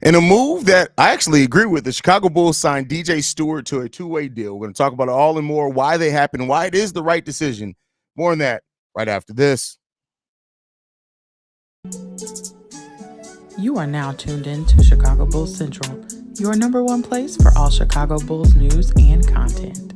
In a move that I actually agree with, the Chicago Bulls signed DJ Stewart to a two-way deal. We're going to talk about it all and more, why they happened, why it is the right decision. More on that right after this. You are now tuned in to Chicago Bulls Central, your number one place for all Chicago Bulls news and content.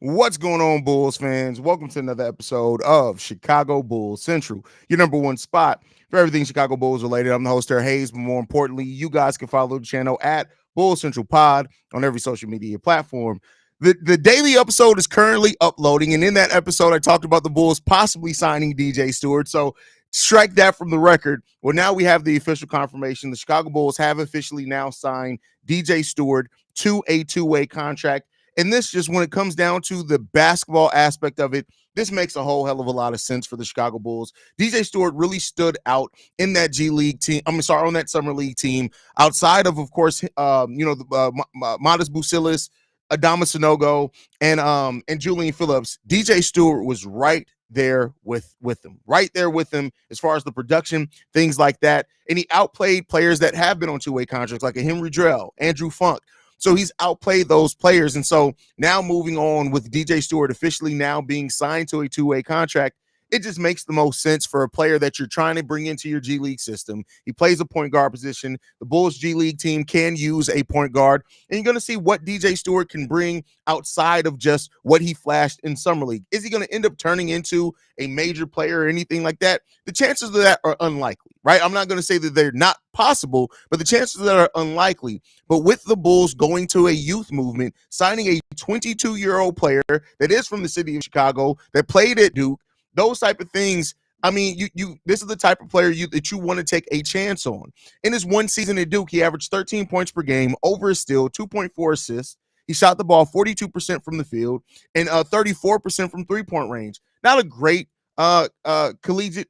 What's going on, Bulls fans? Welcome to another episode of Chicago Bulls Central, your number one spot for everything Chicago Bulls related. I'm the host there, Haize, but more importantly, you guys can follow the channel at Bulls Central Pod on every social media platform. The daily episode is currently uploading, and in that episode, I talked about the Bulls possibly signing DJ Stewart. So strike that from the record. Well, now we have the official confirmation. The Chicago Bulls have officially now signed DJ Stewart to a two-way contract. And this, just when it comes down to the basketball aspect of it, this makes a whole hell of a lot of sense for the Chicago Bulls. DJ Stewart really stood out in that G League team. On that Summer League team. Outside of course, Modest Bucilis, Adama Sanogo, and Julian Phillips. DJ Stewart was right there with them as far as the production, things like that. And he outplayed players that have been on two-way contracts, like a Henry Drell, Andrew Funk. So he's outplayed those players. And so now moving on with DJ Stewart officially now being signed to a two-way contract, it just makes the most sense for a player that you're trying to bring into your G League system. He plays a point guard position. The Bulls G League team can use a point guard, and you're going to see what DJ Stewart can bring outside of just what he flashed in Summer League. Is he going to end up turning into a major player or anything like that? The chances of that are unlikely, right? I'm not going to say that they're not possible, but the chances of that are unlikely. But with the Bulls going to a youth movement, signing a 22-year-old player that is from the city of Chicago, that played at Duke, those type of things. I mean, this is the type of player that you want to take a chance on. In his one season at Duke, he averaged 13 points per game, over a steal, 2.4 assists. He shot the ball 42% from the field and 34% from three-point range. Not a great collegiate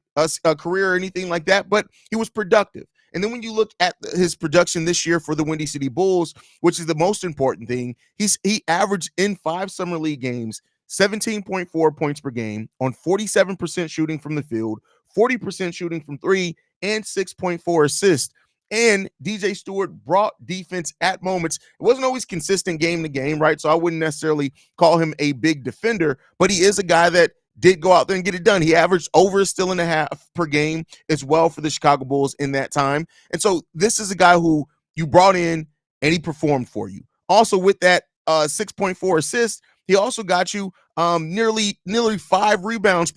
career or anything like that, but he was productive. And then when you look at his production this year for the Windy City Bulls, which is the most important thing, he averaged in 5 Summer League games 17.4 points per game on 47% shooting from the field, 40% shooting from three, and 6.4 assists. And DJ Stewart brought defense at moments. It wasn't always consistent game to game, right? So I wouldn't necessarily call him a big defender, but he is a guy that did go out there and get it done. He averaged over a steal and a half per game as well for the Chicago Bulls in that time. And so this is a guy who you brought in and he performed for you. Also with that 6.4 assists, he also got you nearly 4 rebounds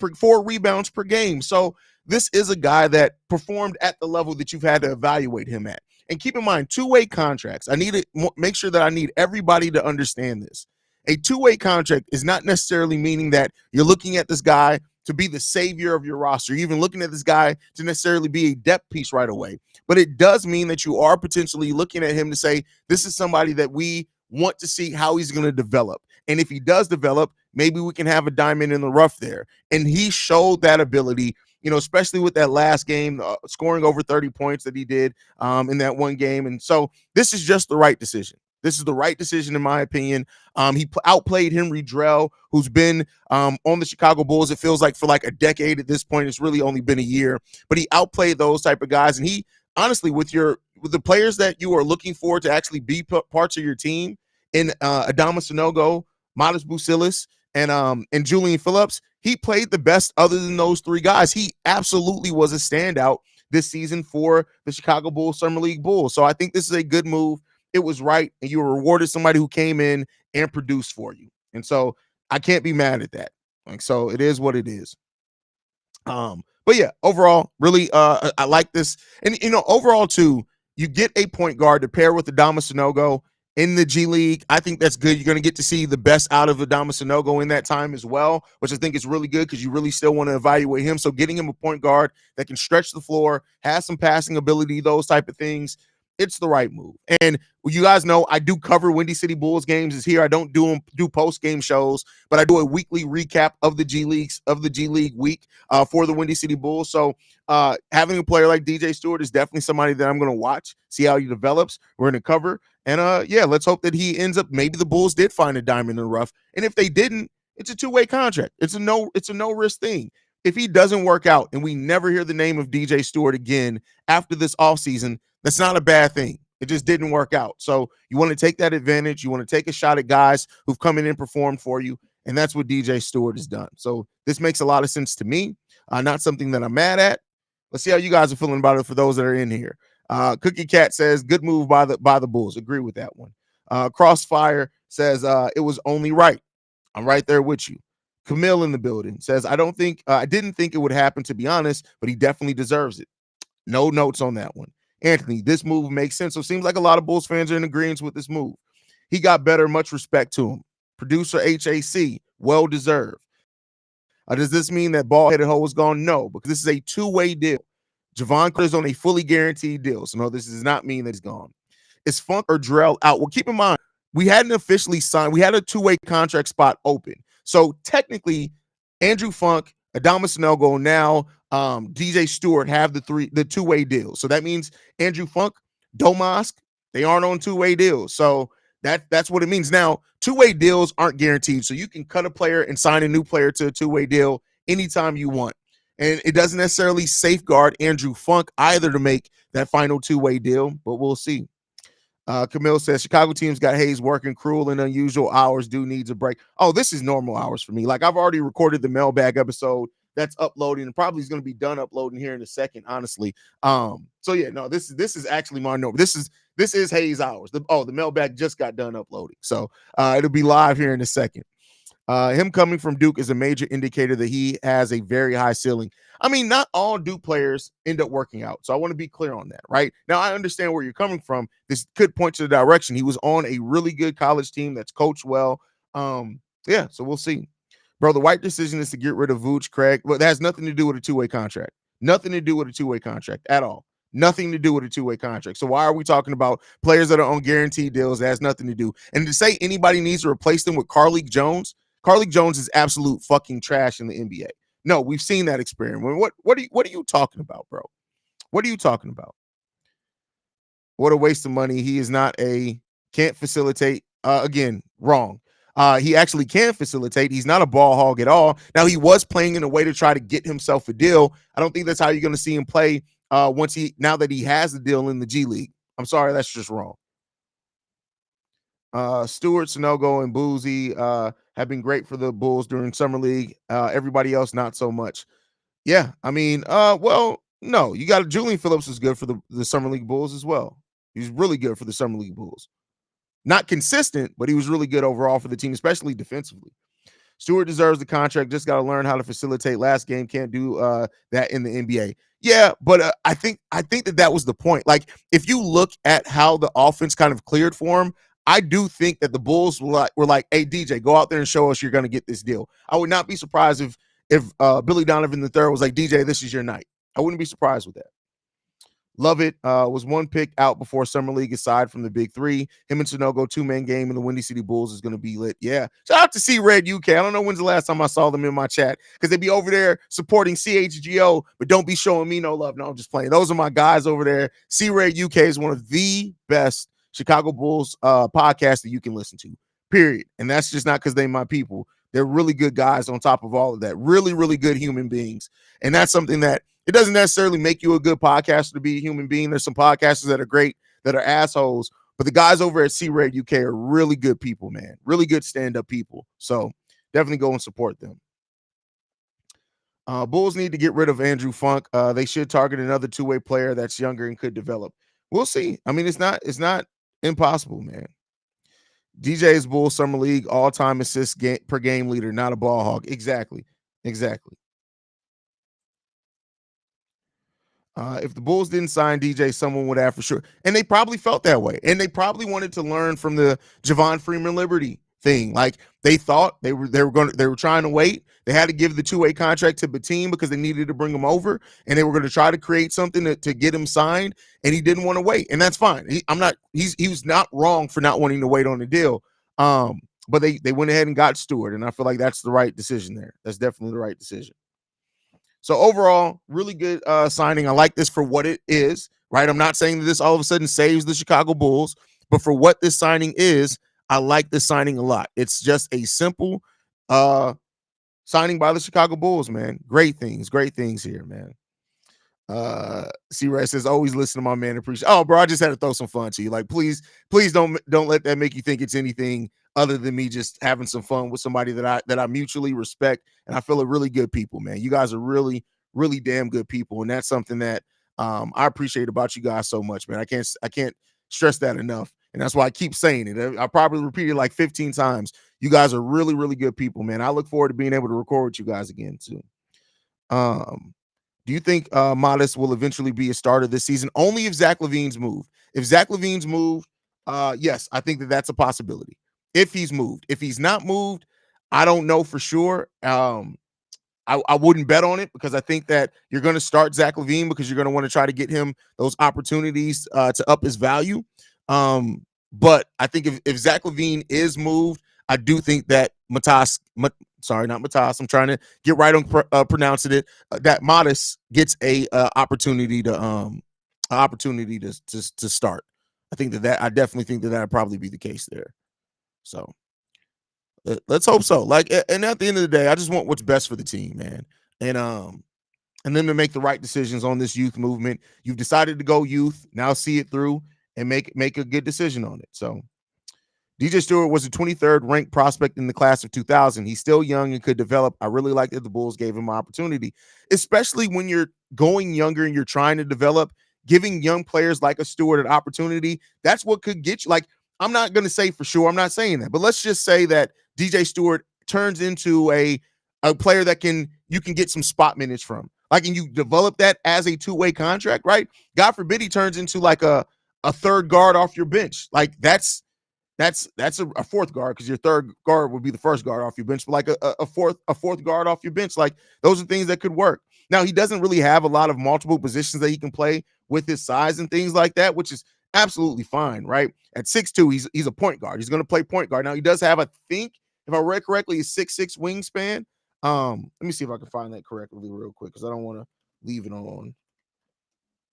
per game. So this is a guy that performed at the level that you've had to evaluate him at. And keep in mind, two-way contracts. I need to make sure that I need everybody to understand this. A two-way contract is not necessarily meaning that you're looking at this guy to be the savior of your roster. You're even looking at this guy to necessarily be a depth piece right away. But it does mean that you are potentially looking at him to say, this is somebody that we want to see how he's going to develop. And if he does develop, maybe we can have a diamond in the rough there. And he showed that ability, especially with that last game, scoring over 30 points that he did in that one game. And so this is just the right decision. This is the right decision, in my opinion. He outplayed Henry Drell, who's been on the Chicago Bulls, it feels like, for like a decade at this point. It's really only been a year. But he outplayed those type of guys. And he, honestly, with the players that you are looking for to actually be parts of your team, in Adama Sanogo, Modest Bucilis, and Julian Phillips, he played the best other than those three guys. He absolutely was a standout this season for the Chicago Bulls Summer League Bulls. So I think this is a good move. It was right, and you were rewarded somebody who came in and produced for you. And so I can't be mad at that. So it is what it is. But yeah, overall, really, I like this. And, overall, too, you get a point guard to pair with Adama Sanogo in the G League. I think that's good. You're going to get to see the best out of Adama Sanogo in that time as well, which I think is really good because you really still want to evaluate him. So getting him a point guard that can stretch the floor, has some passing ability, those type of things, it's the right move. And you guys know I do cover Windy City Bulls games is here. I don't do post-game shows, but I do a weekly recap of the G League week for the Windy City Bulls. So having a player like DJ Stewart is definitely somebody that I'm going to watch, see how he develops. We're going to cover. And let's hope that he ends up, maybe the Bulls did find a diamond in the rough. And if they didn't, It's a two-way contract. It's a no risk thing. If he doesn't work out and we never hear the name of DJ Stewart again after this offseason, that's not a bad thing. It just didn't work out. So you want to take that advantage. You want to take a shot at guys who've come in and performed for you. And that's what DJ Stewart has done. So this makes a lot of sense to me. Not something that I'm mad at. Let's see how you guys are feeling about it for those that are in here. Cookie Cat says, good move by the Bulls. Agree with that one. Crossfire says, it was only right. I'm right there with you. Camille in the building says, I didn't think it would happen, to be honest, but he definitely deserves it. No notes on that one. Anthony, this move makes sense. So it seems like a lot of Bulls fans are in agreement with this move. He got better, much respect to him. Producer HAC, well deserved. Does this mean that ball-headed hoe is gone? No, because this is a two-way deal. Javon Carter is on a fully guaranteed deal. So no, this does not mean that he's gone. Is Funk or Drell out? Well, keep in mind, we hadn't officially signed. We had a two-way contract spot open. So technically, Andrew Funk, Adama Sanogo, now DJ Stewart have the two-way deal. So that means Andrew Funk, Domask, they aren't on two-way deals. So that's what it means. Now, two-way deals aren't guaranteed. So you can cut a player and sign a new player to a two-way deal anytime you want. And it doesn't necessarily safeguard Andrew Funk either to make that final two-way deal, but we'll see. Camille says Chicago teams got Haize working cruel and unusual hours. Dude needs a break. Oh, this is normal hours for me. Like, I've already recorded the mailbag episode that's uploading and probably is going to be done uploading here in a second, honestly. So yeah, no, this is actually my normal. This is Haize hours. The mailbag just got done uploading. So it'll be live here in a second. Him coming from Duke is a major indicator that he has a very high ceiling. I mean, not all Duke players end up working out. So I want to be clear on that, right? Now, I understand where you're coming from. This could point to the direction. He was on a really good college team that's coached well. Yeah, so we'll see. Bro, the right decision is to get rid of Vooch, Craig. But that has nothing to do with a two-way contract. Nothing to do with a two-way contract at all. Nothing to do with a two-way contract. So why are we talking about players that are on guaranteed deals? That has nothing to do. And to say anybody needs to replace them with Carlik Jones is absolute fucking trash in the NBA. No, we've seen that experiment. What are you talking about, bro? What are you talking about? What a waste of money. He is not can't facilitate. Again, wrong. He actually can facilitate. He's not a ball hog at all. Now, he was playing in a way to try to get himself a deal. I don't think that's how you're going to see him play now that he has the deal in the G League. I'm sorry, that's just wrong. Stewart, Sanogo, and Boozy have been great for the Bulls during Summer League. Everybody else, not so much. Yeah, I mean, well, no. You got Julian Phillips is good for the Summer League Bulls as well. He's really good for the Summer League Bulls. Not consistent, but he was really good overall for the team, especially defensively. Stewart deserves the contract. Just got to learn how to facilitate. Last game can't do that in the NBA. Yeah, but I think that was the point. Like, if you look at how the offense kind of cleared for him, I do think that the Bulls were like, hey, DJ, go out there and show us you're going to get this deal. I would not be surprised if Billy Donovan III was like, DJ, this is your night. I wouldn't be surprised with that. Love it. Was one pick out before Summer League aside from the big three. Him and Sanogo, two-man game in the Windy City Bulls is going to be lit. Yeah. Shout out to C-Red UK. I don't know when's the last time I saw them in my chat because they be over there supporting CHGO, but don't be showing me no love. No, I'm just playing. Those are my guys over there. C-Red UK is one of the best Chicago Bulls podcasts that you can listen to, period. And that's just not because they're my people. They're really good guys on top of all of that. Really, really good human beings. And that's something that it doesn't necessarily make you a good podcaster to be a human being. There's some podcasters that are great, that are assholes. But the guys over at C-Red UK are really good people, man. Really good stand-up people. So definitely go and support them. Bulls need to get rid of Andrew Funk. They should target another two-way player that's younger and could develop. We'll see. I mean, it's not impossible, man. DJ's Bulls Summer League all-time assists per game leader, not a ball hog. Exactly. If the Bulls didn't sign DJ, someone would have for sure. And they probably felt that way. And they probably wanted to learn from the Javon Freeman Liberty thing. Like, they thought they were trying to wait. They had to give the two-way contract to Batum because they needed to bring him over, and they were going to try to create something to get him signed, and he didn't want to wait. And that's fine. He was not wrong for not wanting to wait on the deal. But they went ahead and got Stewart, and I feel like that's the right decision there. That's definitely the right decision. So overall, really good signing. I like this for what it is, right? I'm not saying that this all of a sudden saves the Chicago Bulls, but for what this signing is, I like this signing a lot. It's just a simple signing by the Chicago Bulls, man. Great things here, man. C-Ray says, always listen to my man. Appreciate. Oh, bro, I just had to throw some fun to you. Like, please don't let that make you think it's anything other than me just having some fun with somebody that I mutually respect and I feel are really good people, man. You guys are really damn good people, and that's something that I appreciate about you guys so much, man. I can't stress that enough, and that's why I keep saying it. I probably repeated like 15 times. You guys are really good people, man. I look forward to being able to record with you guys again too. Um, do you think Modest will eventually be a starter this season? Only if Zach LaVine's moved. If Zach LaVine's moved, yes, I think that's a possibility. If he's moved. If he's not moved, I don't know for sure. I wouldn't bet on it because I think that you're going to start Zach LaVine because you're going to want to try to get him those opportunities to up his value. But I think if Zach LaVine is moved, I do think that not Matas. I'm trying to get right on pronouncing it. That Modest gets a opportunity to start. I definitely think that would probably be the case there. So let's hope so. Like, and at the end of the day, I just want what's best for the team, man. And them to make the right decisions on this youth movement. You've decided to go youth. Now see it through and make a good decision on it. So DJ Stewart was the 23rd ranked prospect in the class of 2000. He's still young and could develop. I really like that the Bulls gave him an opportunity, especially when you're going younger and you're trying to develop. Giving young players like a Stewart an opportunity, that's what could get you. Like, I'm not going to say for sure, I'm not saying that, but let's just say that DJ Stewart turns into a player that you can get some spot minutes from. Like, and you develop that as a two-way contract, right? God forbid he turns into like a third guard off your bench. Like, that's a fourth guard because your third guard would be the first guard off your bench, but like a fourth guard off your bench. Like, those are things that could work. Now, he doesn't really have a lot of multiple positions that he can play with his size and things like that, which is absolutely fine, right? At 6'2", he's a point guard. He's going to play point guard. Now, he does have, I think, if I read correctly, a 6'6" wingspan. Let me see if I can find that correctly real quick because I don't want to leave it on.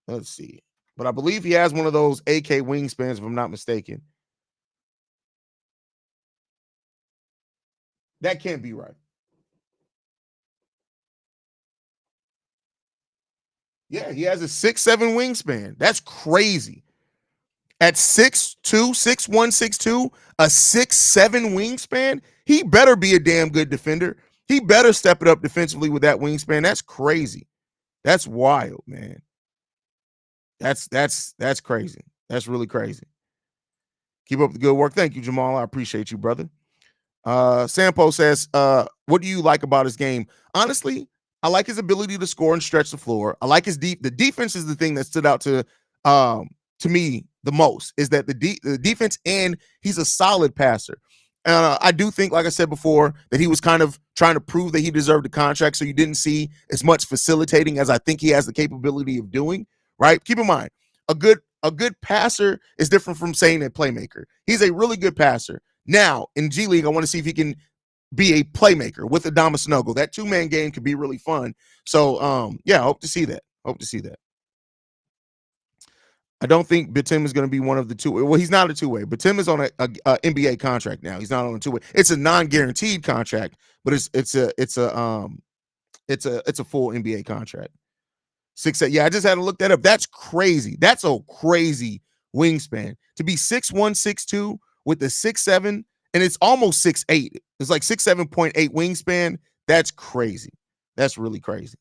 Let's see. But I believe he has one of those AK wingspans, if I'm not mistaken. That can't be right. Yeah, he has a 6'7" wingspan. That's crazy. At 6'2", 6'1", 6'2", a 6'7" wingspan, he better be a damn good defender. He better step it up defensively with that wingspan. That's crazy. That's wild, man. That's crazy. That's really crazy. Keep up the good work. Thank you, Jamal. I appreciate you, brother. Sampo says, what do you like about his game? Honestly, I like his ability to score and stretch the floor. I like his the defense is the thing that stood out to me the most, is that the defense, and he's a solid passer. I do think, like I said before, that he was kind of trying to prove that he deserved a contract, so you didn't see as much facilitating as I think he has the capability of doing, right? Keep in mind, a good passer is different from saying a playmaker. He's a really good passer. Now, in G League, I want to see if he can be a playmaker with Adama Snuggle. That two-man game could be really fun. So, yeah, I hope to see that. I don't think Bitim is going to be one of the two. Well, he's not a two-way. Bitim is on a NBA contract now. He's not on a two-way. It's a non-guaranteed contract, but it's a full NBA contract. 6'8". Yeah, I just had to look that up. That's crazy. That's a crazy wingspan to be 6'1", 6'2" with the 6'7", and it's almost 6'8". It's like 6'7.8" wingspan. That's crazy. That's really crazy.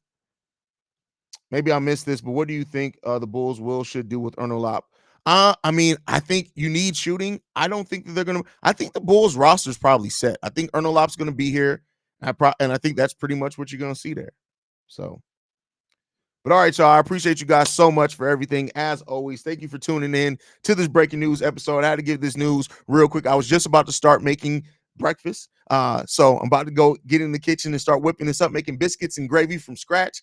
Maybe I missed this, but what do you think the Bulls should do with Erno Lop? I mean, I think you need shooting. I don't think that they're going to – I think the Bulls roster is probably set. I think Erno Lop's going to be here, and I think that's pretty much what you're going to see there. So, but all right, y'all, I appreciate you guys so much for everything. As always, thank you for tuning in to this breaking news episode. I had to give this news real quick. I was just about to start making breakfast. So I'm about to go get in the kitchen and start whipping this up, making biscuits and gravy from scratch.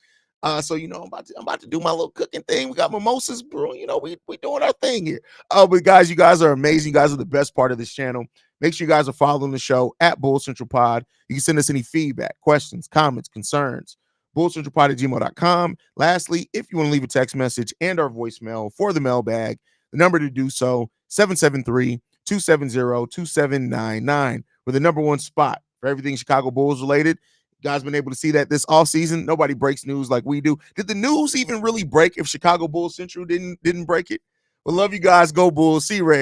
So I'm about to do my little cooking thing. We got mimosas brewing. We doing our thing here. But guys, you guys are amazing. You guys are the best part of this channel. Make sure you guys are following the show at Bull Central Pod. You can send us any feedback, questions, comments, concerns. BullCentralPod@gmail.com. Lastly, if you want to leave a text message and our voicemail for the mailbag, the number to do so, 773-270-2799. We're the #1 spot for everything Chicago Bulls related. You guys been able to see that this offseason. Nobody breaks news like we do. Did the news even really break if Chicago Bulls Central didn't break it? Well, love you guys. Go Bulls. See you, Red.